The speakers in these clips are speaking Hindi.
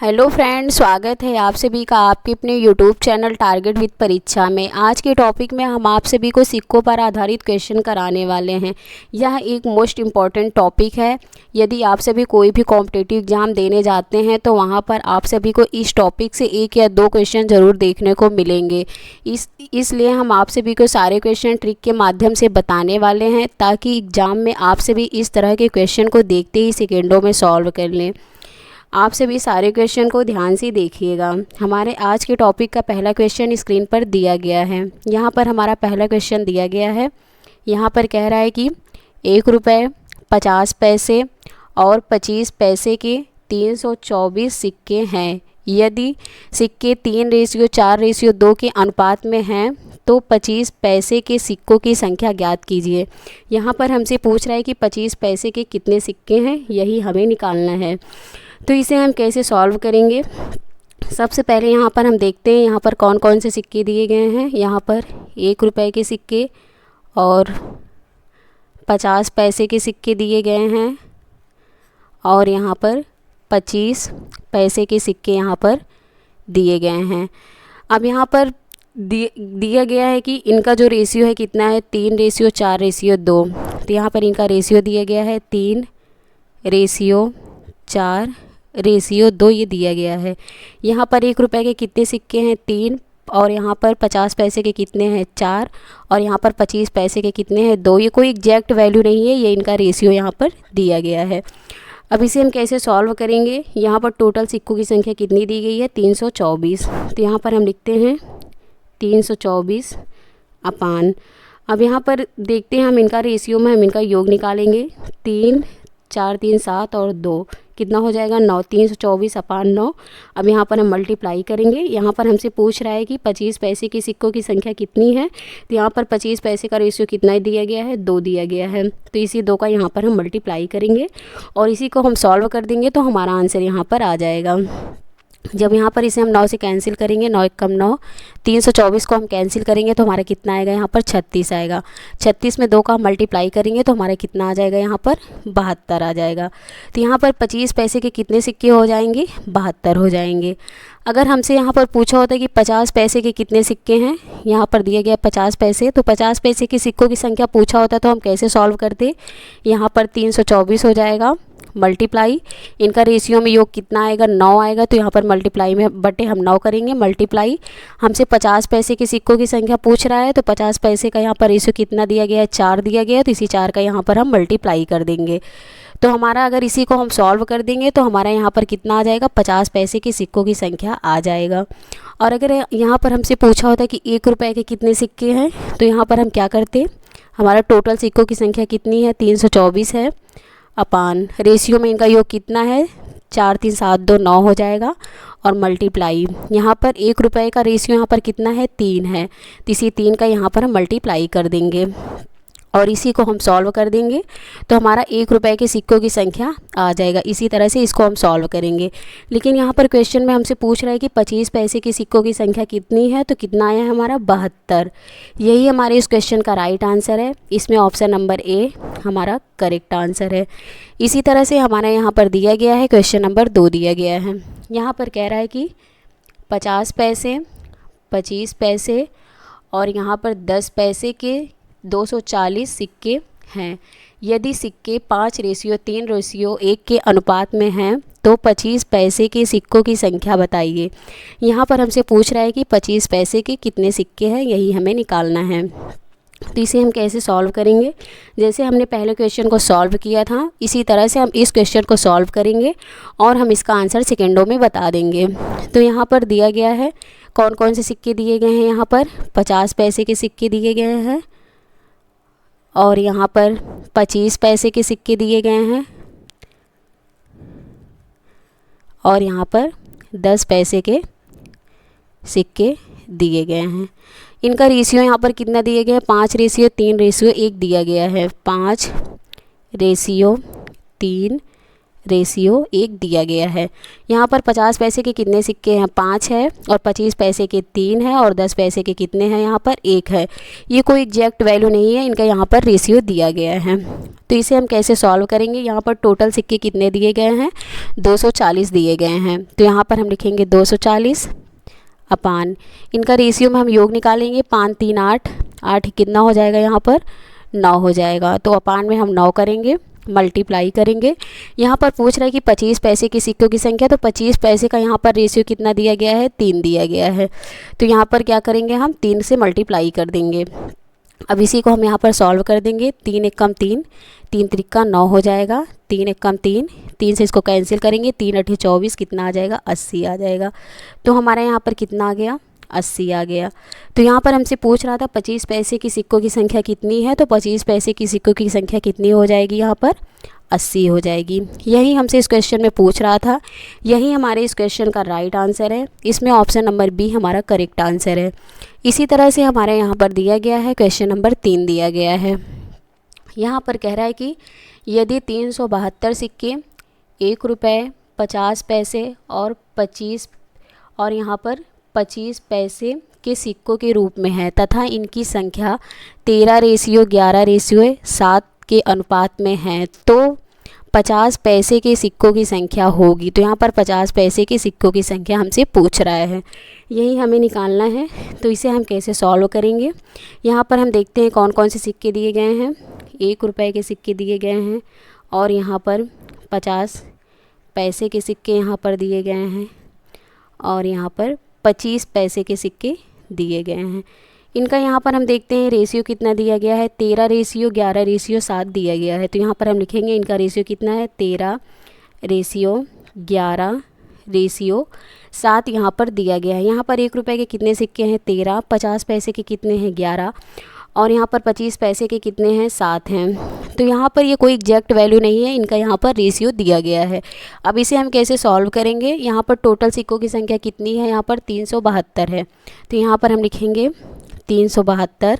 हेलो फ्रेंड, स्वागत है आप सभी का आपके अपने यूट्यूब चैनल टारगेट विद परीक्षा में। आज के टॉपिक में हम आप सभी को सिक्कों पर आधारित क्वेश्चन कराने वाले हैं। यह एक मोस्ट इम्पॉर्टेंट टॉपिक है। यदि आप सभी कोई भी कॉम्पिटिटिव एग्जाम देने जाते हैं तो वहां पर आप सभी को इस टॉपिक से एक या दो क्वेश्चन ज़रूर देखने को मिलेंगे। इसलिए हम आप सभी को सारे क्वेश्चन ट्रिक के माध्यम से बताने वाले हैं ताकि एग्ज़ाम में आप सभी इस तरह के क्वेश्चन को देखते ही सेकेंडों में सॉल्व कर लें। आप सभी सारे क्वेश्चन को ध्यान से देखिएगा। हमारे आज के टॉपिक का पहला क्वेश्चन स्क्रीन पर दिया गया है। यहाँ पर हमारा पहला क्वेश्चन दिया गया है। यहाँ पर कह रहा है कि 1 रुपये 50 पैसे और 25 पैसे के 324 सिक्के हैं। यदि सिक्के 3:4:2 के अनुपात में हैं तो 25 पैसे के सिक्कों की संख्या ज्ञात कीजिए। यहाँ पर हमसे पूछ रहा है कि 25 पैसे के कितने सिक्के हैं, यही हमें निकालना है। तो इसे हम कैसे सॉल्व करेंगे। सबसे पहले यहाँ पर हम देखते हैं यहाँ पर कौन कौन से सिक्के दिए गए हैं। यहाँ पर 1 रुपये के सिक्के और 50 पैसे के सिक्के दिए गए हैं और यहाँ पर 25 पैसे के सिक्के यहाँ पर दिए गए हैं। अब यहाँ पर दिया गया है कि इनका जो रेशियो है कितना है, 3:4:2। तो यहाँ पर इनका रेशियो दिया गया है 3:4:2 ये दिया गया है। यहाँ पर 1 रुपये के कितने सिक्के हैं, 3, और यहाँ पर 50 पैसे के कितने हैं, 4, और यहाँ पर 25 पैसे के कितने हैं, 2। ये कोई एग्जैक्ट वैल्यू नहीं है, ये इनका रेशियो यहाँ पर दिया गया है। अब इसे हम कैसे सॉल्व करेंगे। यहाँ पर टोटल सिक्कों की संख्या कितनी दी गई है, 324। तो यहाँ पर हम लिखते हैं 324 अपान। अब यहाँ पर देखते हैं हम इनका रेशियो में हम इनका योग निकालेंगे। 3, 4, 3, 7 और 2 कितना हो जाएगा, 9। 324 अपान 9। अब यहाँ पर हम मल्टीप्लाई करेंगे। यहाँ पर हमसे पूछ रहा है कि 25 पैसे के सिक्कों की संख्या कितनी है। तो यहाँ पर 25 पैसे का रेशियो कितना दिया गया है, 2 दिया गया है। तो इसी 2 का यहाँ पर हम मल्टीप्लाई करेंगे और इसी को हम सॉल्व कर देंगे तो हमारा आंसर यहाँ पर आ जाएगा। जब यहाँ पर इसे हम 9 से कैंसिल करेंगे, 9 एकम 9, 324 को हम कैंसिल करेंगे तो हमारा कितना आएगा, यहाँ पर 36 आएगा। 36 में 2 का हम मल्टीप्लाई करेंगे तो हमारा कितना आ जाएगा, यहाँ पर 72 आ जाएगा। तो यहाँ पर 25 पैसे के कितने सिक्के हो जाएंगे, 72 हो जाएंगे। अगर हमसे यहाँ पर पूछा होता है कि 50 पैसे के कितने सिक्के हैं, यहाँ पर दिया गया 50 पैसे, तो 50 पैसे के सिक्कों की संख्या पूछा होता तो हम कैसे सॉल्व करते। यहाँ पर 324 हो जाएगा मल्टीप्लाई, इनका रेशियो में योग कितना आएगा, 9 आएगा। तो यहाँ पर मल्टीप्लाई में बटे हम 9 करेंगे, मल्टीप्लाई। हमसे 50 पैसे के सिक्कों की संख्या पूछ रहा है तो 50 पैसे का यहाँ पर रेशियो कितना दिया गया है, 4 दिया गया है। तो इसी 4 का यहाँ पर हम मल्टीप्लाई कर देंगे। तो हमारा अगर इसी को हम सॉल्व कर देंगे तो हमारा यहाँ पर कितना आ जाएगा, 50 पैसे के सिक्कों की संख्या आ जाएगा। और अगर यहाँ पर हमसे पूछा होता है कि 1 रुपये के कितने सिक्के हैं, तो यहाँ पर हम क्या करते, हमारा टोटल सिक्कों की संख्या कितनी है, 324 है अपान रेशियो में इनका योग कितना है, 4, 3, 7, 2, 9 हो जाएगा और मल्टीप्लाई। यहाँ पर 1 रुपये का रेशियो यहाँ पर कितना है, 3 है। तो इसी 3 का यहाँ पर हम मल्टीप्लाई कर देंगे और इसी को हम सॉल्व कर देंगे तो हमारा 1 रुपये के सिक्कों की संख्या आ जाएगा। इसी तरह से इसको हम सॉल्व करेंगे। लेकिन यहाँ पर क्वेश्चन में हमसे पूछ रहा है कि 25 पैसे के सिक्कों की संख्या कितनी है, तो कितना आया है हमारा, 72। यही हमारे इस क्वेश्चन का राइट आंसर है। इसमें ऑप्शन नंबर ए हमारा करेक्ट आंसर है। इसी तरह से हमारा यहाँ पर दिया गया है, क्वेश्चन नंबर 2 दिया गया है। यहाँ पर कह रहा है कि 50 पैसे, 25 पैसे और यहाँ पर 10 पैसे के 240 सिक्के हैं। यदि सिक्के 5:3:1 के अनुपात में हैं तो 25 पैसे के सिक्कों की संख्या बताइए। यहाँ पर हमसे पूछ रहा है कि 25 पैसे के कितने सिक्के हैं, यही हमें निकालना है। तो इसे हम कैसे सॉल्व करेंगे, जैसे हमने पहले क्वेश्चन को सॉल्व किया था इसी तरह से हम इस क्वेश्चन को सॉल्व करेंगे और हम इसका आंसर सेकेंडों में बता देंगे। तो यहाँ पर दिया गया है कौन कौन से सिक्के दिए गए हैं। यहाँ पर 50 पैसे के सिक्के दिए गए हैं और यहाँ पर 25 पैसे के सिक्के दिए गए हैं और यहाँ पर 10 पैसे के सिक्के दिए गए हैं। इनका रेशियो यहाँ पर कितना दिया गया है, 5:3:1 दिया गया है। 5:3 रेशियो 1 दिया गया है। यहाँ पर 50 पैसे के कितने सिक्के हैं, 5 है, और 25 पैसे के 3 है, और 10 पैसे के कितने हैं, यहाँ पर 1 है। ये कोई एग्जैक्ट वैल्यू नहीं है, इनका यहाँ पर रेशियो दिया गया है। तो इसे हम कैसे सॉल्व करेंगे, यहाँ पर टोटल सिक्के कितने दिए गए हैं, 240 दिए गए हैं। तो यहाँ पर हम लिखेंगे 240 अपान, इनका रेशियो में हम योग निकालेंगे, 5 3 8, 8 कितना हो जाएगा, यहाँ पर 9 हो जाएगा। तो अपान में हम 9 करेंगे, मल्टीप्लाई करेंगे। यहाँ पर पूछ रहा है कि 25 पैसे के सिक्कों की संख्या, तो 25 पैसे का यहाँ पर रेशियो कितना दिया गया है, 3 दिया गया है। तो यहाँ पर क्या करेंगे, हम 3 से मल्टीप्लाई कर देंगे। अब इसी को हम यहाँ पर सॉल्व कर देंगे। 3 एकम 3, 3 त्रिका 9 हो जाएगा, 3 एकम 3, 3 से इसको कैंसिल करेंगे, 3 अठे 24, कितना आ जाएगा, 80 आ जाएगा। तो हमारे यहाँ पर कितना आ गया, 80 आ गया। तो यहाँ पर हमसे पूछ रहा था 25 पैसे की सिक्कों की संख्या कितनी है, तो 25 पैसे की सिक्कों की संख्या कितनी हो जाएगी, यहाँ पर 80 हो जाएगी। यही हमसे इस क्वेश्चन में पूछ रहा था, यही हमारे इस क्वेश्चन का राइट आंसर है। इसमें ऑप्शन नंबर बी हमारा करेक्ट आंसर है। इसी तरह से हमारे यहाँ पर दिया गया है, क्वेश्चन नंबर 3 दिया गया है। यहाँ पर कह रहा है कि यदि 372 सिक्के 1 रुपये 50 पैसे और 25 और यहाँ पर 25 पैसे के सिक्कों के रूप में है तथा इनकी संख्या 13:11:7 के अनुपात में है, तो 50 पैसे के सिक्कों की संख्या होगी। तो यहाँ पर 50 पैसे के सिक्कों की संख्या हमसे पूछ रहा है, यही हमें निकालना है। तो इसे हम कैसे सॉल्व करेंगे, यहाँ पर हम देखते हैं कौन कौन से सिक्के दिए गए हैं। 1 रुपये के सिक्के दिए गए हैं, और यहाँ पर 50 पैसे के सिक्के यहाँ पर दिए गए हैं, और यहाँ पर 25 पैसे के सिक्के दिए गए हैं। इनका यहाँ पर हम देखते हैं रेशियो कितना दिया गया है, 13:11:7 दिया गया है। तो यहाँ पर हम लिखेंगे इनका रेशियो कितना है, 13:11:7 यहाँ पर दिया गया है। यहाँ पर 1 रुपये के कितने सिक्के हैं, 13, 50 पैसे के कितने हैं, 11, और यहाँ पर 25 पैसे के कितने हैं, 7 हैं। तो यहाँ पर ये कोई एग्जैक्ट वैल्यू नहीं है, इनका यहाँ पर रेशियो दिया गया है। अब इसे हम कैसे सॉल्व करेंगे, यहाँ पर टोटल सिक्कों की संख्या कितनी है, यहाँ पर 372 है। तो यहाँ पर हम लिखेंगे 372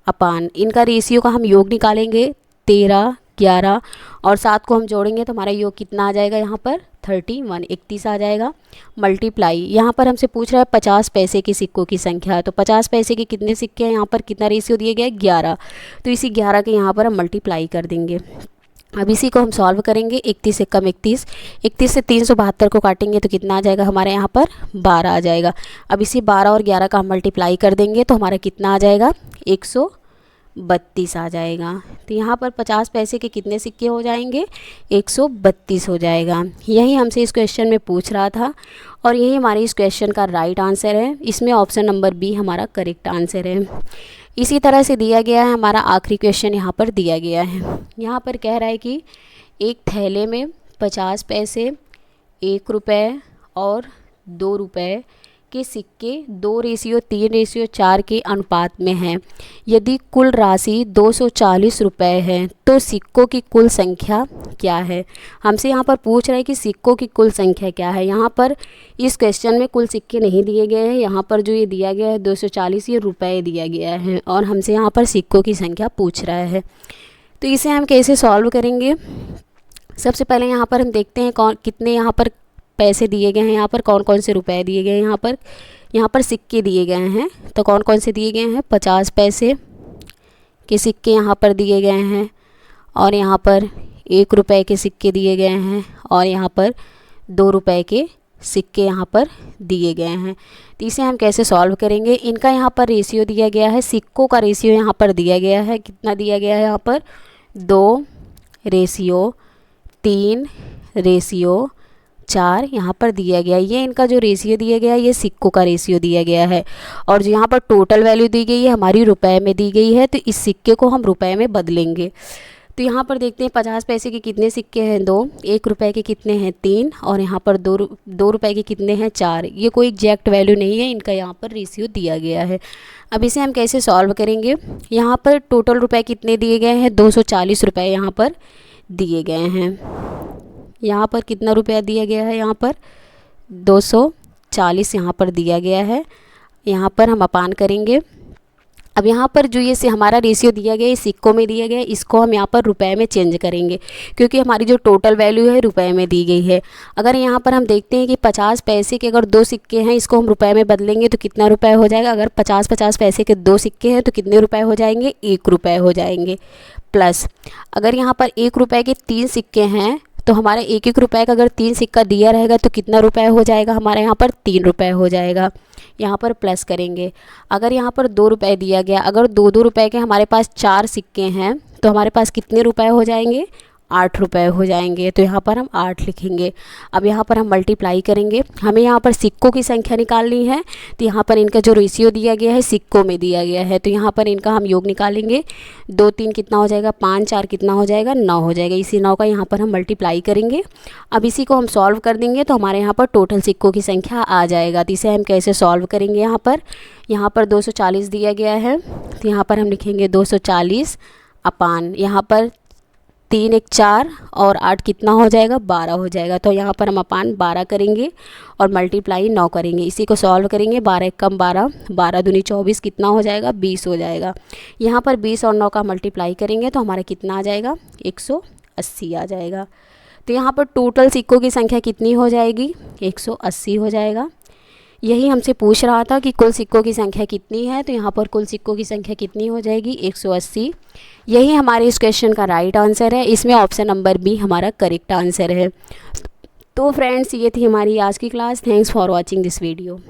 अपान, इनका रेशियो का हम योग निकालेंगे, 13, 11 और 7 को हम जोड़ेंगे तो हमारा योग कितना आ जाएगा, यहाँ पर 31, 31 आ जाएगा। मल्टीप्लाई, यहाँ पर हमसे पूछ रहा है 50 पैसे के सिक्कों की संख्या, तो 50 पैसे के कितने सिक्के हैं, यहाँ पर कितना रेशियो दिया गया है, 11। तो इसी 11 के यहाँ पर हम मल्टीप्लाई कर देंगे। अब इसी को हम सॉल्व करेंगे, 31 एकम 31, 31 से 372 को काटेंगे तो कितना आ जाएगा, हमारे यहाँ पर 12 आ जाएगा। अब इसी 12 और 11 का हम मल्टीप्लाई कर देंगे तो हमारा कितना आ जाएगा, 132 आ जाएगा। तो यहाँ पर 50 पैसे के कितने सिक्के हो जाएंगे, 132 हो जाएगा। यही हमसे इस क्वेश्चन में पूछ रहा था, और यही हमारे इस क्वेश्चन का राइट आंसर है। इसमें ऑप्शन नंबर बी हमारा करेक्ट आंसर है। इसी तरह से दिया गया है हमारा आखिरी क्वेश्चन, यहाँ पर दिया गया है। यहाँ पर कह रहा है कि एक थैले में 50 पैसे, 1 रुपये और 2 रुपये के सिक्के 2:3:4 के अनुपात में हैं। यदि कुल राशि 240 रुपये है तो सिक्कों की कुल संख्या क्या है। हमसे यहाँ पर पूछ रहा है कि सिक्कों की कुल संख्या क्या है। यहाँ पर इस क्वेश्चन में कुल सिक्के नहीं दिए गए हैं, यहाँ पर जो ये दिया गया है 240 ये रुपये दिया गया है, और हमसे यहाँ पर सिक्कों की संख्या पूछ रहा है। तो इसे हम कैसे सॉल्व करेंगे, सबसे पहले यहाँ पर हम देखते हैं कौन कितने यहाँ पर पैसे दिए गए हैं, यहाँ पर कौन कौन से रुपए दिए गए हैं। यहाँ पर सिक्के दिए गए हैं, तो कौन कौन से दिए गए हैं, 50 पैसे के सिक्के यहाँ पर दिए गए हैं, और यहाँ पर 1 रुपये के सिक्के दिए गए हैं, और यहाँ पर 2 रुपये के सिक्के यहाँ पर दिए गए हैं। तो इसे हम कैसे सॉल्व करेंगे, इनका यहाँ पर रेशियो दिया गया है, सिक्कों का रेशियो यहाँ पर दिया गया है, कितना दिया गया है, यहाँ पर 2:3:4 यहाँ पर दिया गया है। ये इनका जो रेशियो दिया गया है ये सिक्कों का रेशियो दिया गया है, और जो यहाँ पर टोटल वैल्यू दी गई है हमारी रुपए में दी गई है, तो इस सिक्के को हम रुपए में बदलेंगे। तो यहाँ पर देखते हैं 50 पैसे के कितने सिक्के हैं, 2, 1 रुपये के कितने हैं, 3, और यहाँ पर 2 रुपये के कितने हैं, 4। ये कोई एग्जैक्ट वैल्यू नहीं है, इनका यहाँ पर रेशियो दिया गया है। अब इसे हम कैसे सॉल्व करेंगे, यहाँ पर टोटल रुपए कितने दिए गए हैं, 240 रुपये यहाँ पर दिए गए हैं। यहाँ पर कितना रुपया दिया गया है, यहाँ पर 240 यहाँ पर दिया गया है। यहाँ पर हम अपान करेंगे, अब यहाँ पर जो ये से हमारा रेशियो दिया गया है सिक्कों में दिया गया है, इसको हम यहाँ पर रुपए में चेंज करेंगे क्योंकि हमारी जो टोटल वैल्यू है रुपए में दी गई है। अगर यहाँ पर हम देखते हैं कि 50 पैसे के अगर 2 सिक्के हैं, इसको हम रुपए में बदलेंगे तो कितना रुपए हो जाएगा। अगर 50-50 पैसे के 2 सिक्के हैं तो कितने रुपए हो जाएंगे, 1 रुपये हो जाएंगे। प्लस अगर यहाँ पर 1 रुपये के 3 सिक्के हैं तो हमारा 1-1 रुपये का अगर 3 सिक्का दिया रहेगा तो कितना रुपए हो जाएगा, हमारे यहाँ पर 3 रुपये हो जाएगा। यहाँ पर प्लस करेंगे। अगर यहाँ पर 2 रुपये दिया गया, अगर 2-2 रुपये के हमारे पास 4 सिक्के हैं तो हमारे पास कितने रुपए हो जाएंगे, 8 रुपये हो जाएंगे। तो यहाँ पर हम 8 लिखेंगे। अब यहाँ पर हम मल्टीप्लाई करेंगे। हमें यहाँ पर सिक्कों की संख्या निकालनी है, तो यहाँ पर इनका जो रेशियो दिया गया है सिक्कों में दिया गया है, तो यहाँ पर इनका हम योग निकालेंगे। 2-3 कितना हो जाएगा, 5-4 कितना हो जाएगा, 9 हो जाएगा। इसी 9 का यहाँ पर हम मल्टीप्लाई करेंगे। अब इसी को हम सॉल्व कर देंगे तो हमारे यहाँ पर टोटल सिक्कों की संख्या आ जाएगा। तो इसे हम कैसे सॉल्व करेंगे, यहाँ पर 240 दिया गया है, तो यहाँ पर हम लिखेंगे 240 अपान यहाँ पर 3 1 4 और 8 कितना हो जाएगा, 12 हो जाएगा। तो यहाँ पर हम अपान 12 करेंगे और मल्टीप्लाई 9 करेंगे। इसी को सॉल्व करेंगे। 12 1 कम 12, 12 दूनी 24 कितना हो जाएगा, 20 हो जाएगा। यहाँ पर 20 और 9 का मल्टीप्लाई करेंगे तो हमारा कितना आ जाएगा, 180 आ जाएगा। तो यहाँ पर टोटल सिक्कों की संख्या कितनी हो जाएगी, 180 हो जाएगा। यही हमसे पूछ रहा था कि कुल सिक्कों की संख्या कितनी है, तो यहाँ पर कुल सिक्कों की संख्या कितनी हो जाएगी, 180। यही हमारे इस क्वेश्चन का राइट आंसर है। इसमें ऑप्शन नंबर बी हमारा करेक्ट आंसर है। तो फ्रेंड्स, ये थी हमारी आज की class. Thanks for watching this video.